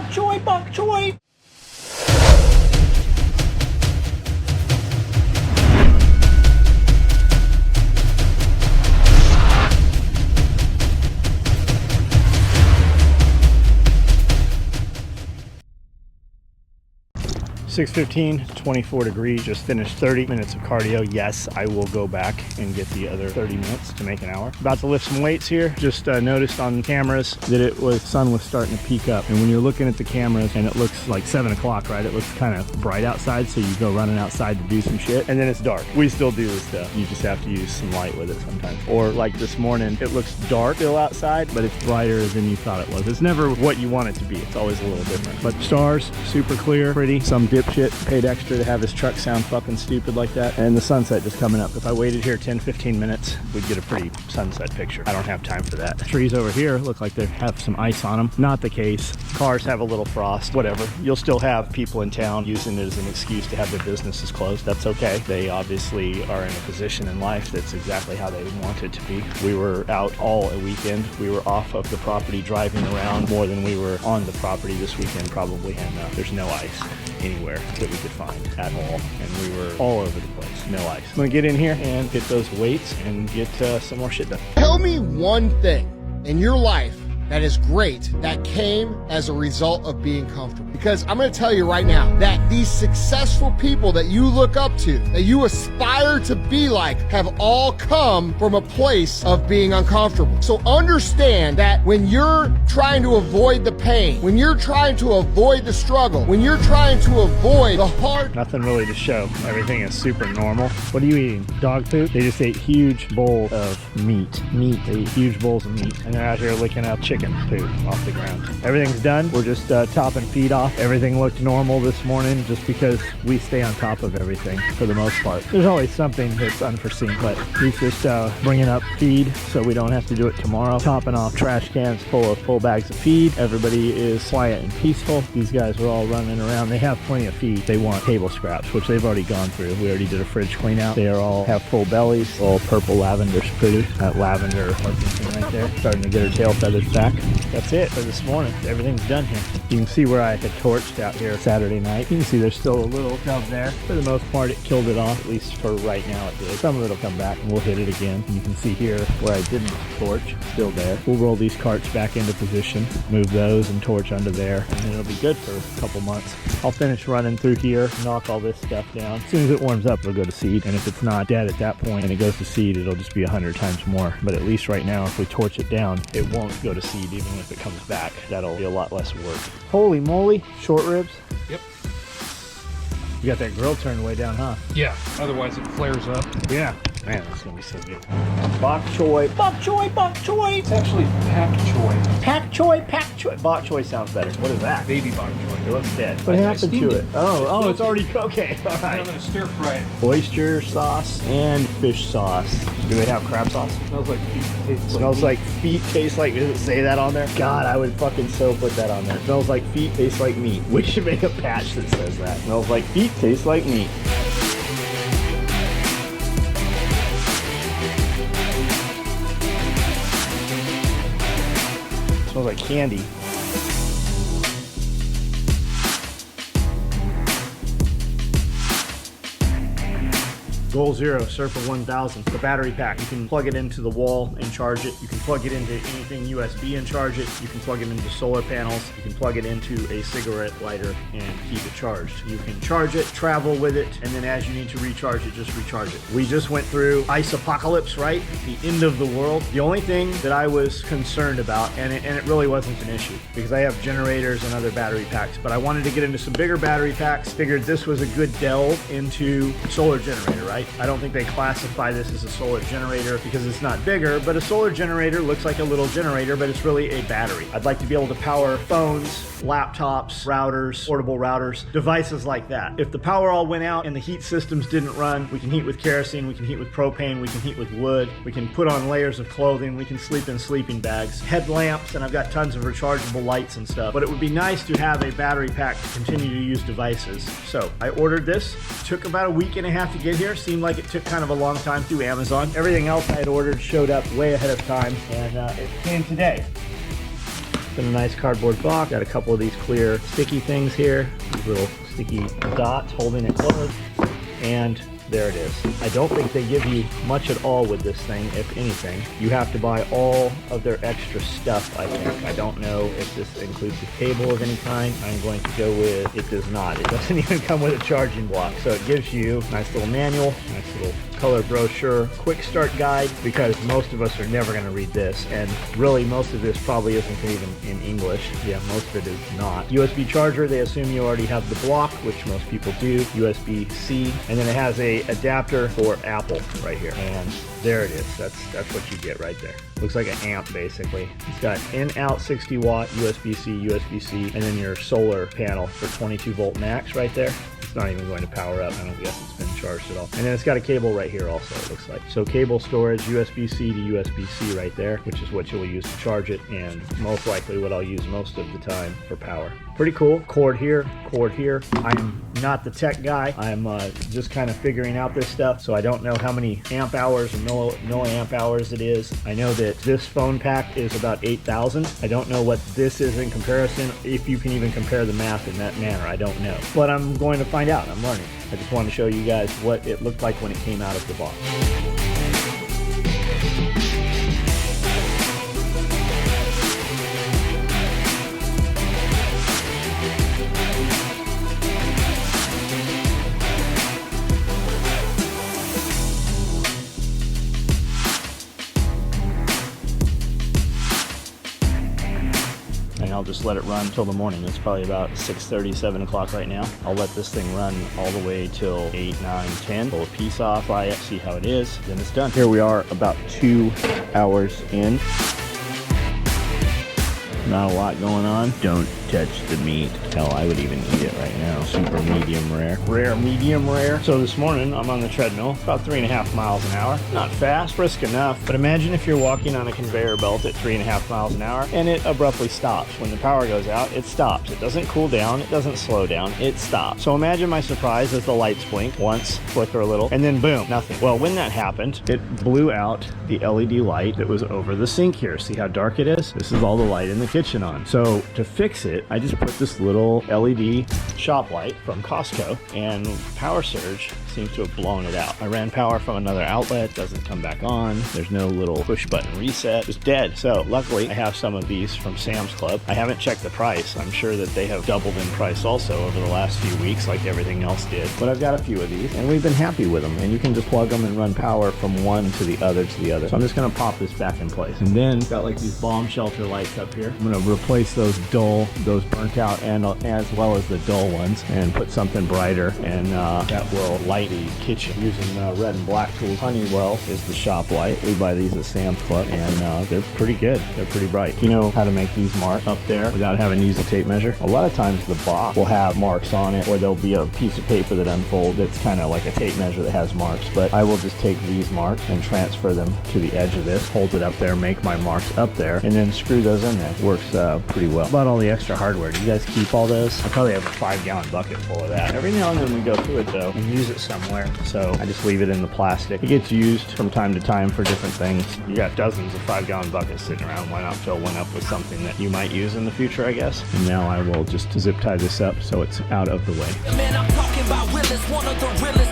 choy, bok choy. $6:15, 24 degrees, just finished 30 minutes of cardio. Yes, I will go back and get the other 30 minutes to make an hour. About to lift some weights here. Just noticed on cameras that sun was starting to peak up. And when you're looking at the cameras and it looks like 7 o'clock, right? It looks kind of bright outside, so you go running outside to do some shit. And then it's dark. We still do this stuff. You just have to use some light with it sometimes. Or like this morning, it looks dark still outside, but it's brighter than you thought it was. It's never what you want it to be. It's always a little different. But stars, super clear, pretty. Some dipshit paid extra to have his truck sound fucking stupid like that. And the sunset just coming up. If I waited here 10-15 minutes, we'd get a pretty sunset picture. I don't have time for that. Trees over here look like they have some ice on them. Not the case. Cars have a little frost, whatever. You'll still have people in town using it as an excuse to have their businesses closed. That's okay. They obviously are in a position in life that's exactly how they want it to be. We were out all a weekend. We were off of the property driving around more than we were on the property this weekend probably, and there's no ice anywhere that we could find at all, and we were all over the place. No ice. I'm gonna get in here and get those weights and get some more shit done. Tell me one thing in your life that is great that came as a result of being comfortable. Because I'm gonna tell you right now that these successful people that you look up to, that you aspire to be like, have all come from a place of being uncomfortable. So understand that when you're trying to avoid the pain, when you're trying to avoid the struggle, when you're trying to avoid the hard... Nothing really to show. Everything is super normal. What are you eating? Dog food? They just ate huge bowl of meat. They eat huge bowls of meat, and they're out here licking up chicken poop off the ground. Everything's done. We're just topping feed off. Everything looked normal this morning just because we stay on top of everything for the most part. There's always something that's unforeseen, but he's just bringing up feed so we don't have to do it tomorrow. Topping off trash cans full of full bags of feed. Everybody is quiet and peaceful. These guys are all running around. They have plenty of feed. They want table scraps, which they've already gone through. We already did a fridge clean out. They are all have full bellies. All purple lavender's pretty. That lavender right there. Starting to get her tail feathers back. That's it for this morning. Everything's done here. You can see where I had torched out here Saturday night. You can see there's still a little dove there. For the most part, it killed it off, at least for right now it did. Some of it will come back and we'll hit it again. And you can see here where I didn't torch, still there. We'll roll these carts back into position, move those and torch under there, and then it'll be good for a couple months. I'll finish running through here, knock all this stuff down. As soon as it warms up, it'll go to seed. And if it's not dead at that point and it goes to seed, it'll just be 100 times more. But at least right now, if we torch it down, it won't go to seed even if it comes back. That'll be a lot less work. Holy moly, short ribs. Yep. You got that grill turned way down, huh? Yeah, otherwise it flares up. Yeah. Man, that's gonna be so good. Bok choy. Bok choy, bok choy. It's actually pak choy. Pak choy, pak choy. Bok choy sounds better. What is that? Baby bok choy. It looks dead. What I happened to steamed it? it. Oh, it's already okay. All And I'm right. gonna stir fry it. Oyster sauce and fish sauce. Do they have crab sauce? Smells like feet. Tastes Smells meat. like feet, tastes like, does it say that on there? God, I would fucking so put that on there. Smells like feet, tastes like meat. We should make a patch that says that. Smells like feet, tastes like meat. Smells like candy. Goal Zero, Surfer 1000, the battery pack. You can plug it into the wall and charge it. You can plug it into anything USB and charge it. You can plug it into solar panels. You can plug it into a cigarette lighter and keep it charged. You can charge it, travel with it, and then as you need to recharge it, just recharge it. We just went through ice apocalypse, right? The end of the world. The only thing that I was concerned about, and it really wasn't an issue, because I have generators and other battery packs, but I wanted to get into some bigger battery packs. Figured this was a good delve into solar generator, right? I don't think they classify this as a solar generator because it's not bigger, but a solar generator looks like a little generator, but it's really a battery. I'd like to be able to power phones, laptops, routers, portable routers, devices like that. If the power all went out and the heat systems didn't run, we can heat with kerosene, we can heat with propane, we can heat with wood, we can put on layers of clothing, we can sleep in sleeping bags, headlamps, and I've got tons of rechargeable lights and stuff. But it would be nice to have a battery pack to continue to use devices. So I ordered this. Took about a week and a half to get here. Seemed like it took kind of a long time through Amazon. Everything else I had ordered showed up way ahead of time, and it came today. in a nice cardboard box. Got a couple of these clear sticky things here, these little sticky dots holding it closed, and there it is. I don't think they give you much at all with this thing, if anything. You have to buy all of their extra stuff, I think. I don't know if this includes a cable of any kind. I'm going to go with it does not. It doesn't even come with a charging block. So it gives you a nice little manual, nice little color brochure, quick start guide, because most of us are never going to read this, and really most of this probably isn't even in English. Yeah, most of it is not. USB charger, they assume you already have the block, which most people do. USB-C, and then it has a adapter for Apple right here, and there it is. That's what you get right there. Looks like an amp basically. It's got in-out 60 watt USB-C, USB-C, and then your solar panel for 22 volt max right there. It's not even going to power up. I don't guess it's been charged at all. And then it's got a cable right here also, it looks like. So cable storage, USB-C to USB-C right there, which is what you'll use to charge it, and most likely what I'll use most of the time for power. Pretty cool. Cord here, cord here. I'm not the tech guy. I'm just kind of figuring out this stuff, so I don't know how many amp hours or milliamp hours it is. I know that this phone pack is about 8,000. I don't know what this is in comparison, if you can even compare the math in that manner. I don't know. But I'm going to find out. I'm learning. I just want to show you guys what it looked like when it came out of the box. And I'll just let it run till the morning. It's probably about 6:30, 7 o'clock right now. I'll let this thing run all the way till 8, 9, 10. Pull a piece off, fry it, see how it is, then it's done. Here we are about 2 hours in. Not a lot going on. Don't touch the meat. Hell, I would even eat it right now. Super medium rare. Rare, medium rare. So this morning, I'm on the treadmill, about 3.5 miles an hour. Not fast, brisk enough. But imagine if you're walking on a conveyor belt at 3.5 miles an hour and it abruptly stops. When the power goes out, it stops. It doesn't cool down. It doesn't slow down. It stops. So imagine my surprise as the lights blink once, flicker a little, and then boom, nothing. Well, when that happened, it blew out the LED light that was over the sink here. See how dark it is? This is all the light in the kitchen on. So to fix it, I just put this little LED shop light from Costco, and power surge seems to have blown it out. I ran power from another outlet, doesn't come back on. There's no little push button reset. It's dead. So luckily I have some of these from Sam's Club. I haven't checked the price. I'm sure that they have doubled in price also over the last few weeks, like everything else did. But I've got a few of these and we've been happy with them, and you can just plug them and run power from one to the other to the other. So I'm just gonna pop this back in place. And then got like these bomb shelter lights up here. I'm gonna replace those dull, those burnt out, and as well as the dull ones, and put something brighter, and that will light the kitchen using red and black tools. Honeywell is the shop light. We buy these at Sam's Club, and they're pretty good. They're pretty bright. You know how to make these marks up there without having to use a tape measure? A lot of times the box will have marks on it, or there'll be a piece of paper that unfolds. It's kind of like a tape measure that has marks, but I will just take these marks and transfer them to the edge of this, hold it up there, make my marks up there, and then screw those in there. Works pretty well. About all the extra hardware, do you guys keep all those? I probably have a 5-gallon bucket full of that. Every now and then we go through it though and use it somewhere, so I just leave it in the plastic. It gets used from time to time for different things. You got dozens of 5-gallon buckets sitting around. Why not fill one up with something that you might use in the future, I guess? And now I will just zip tie this up so it's out of the way. Man, I'm talking about realest, one of the realest.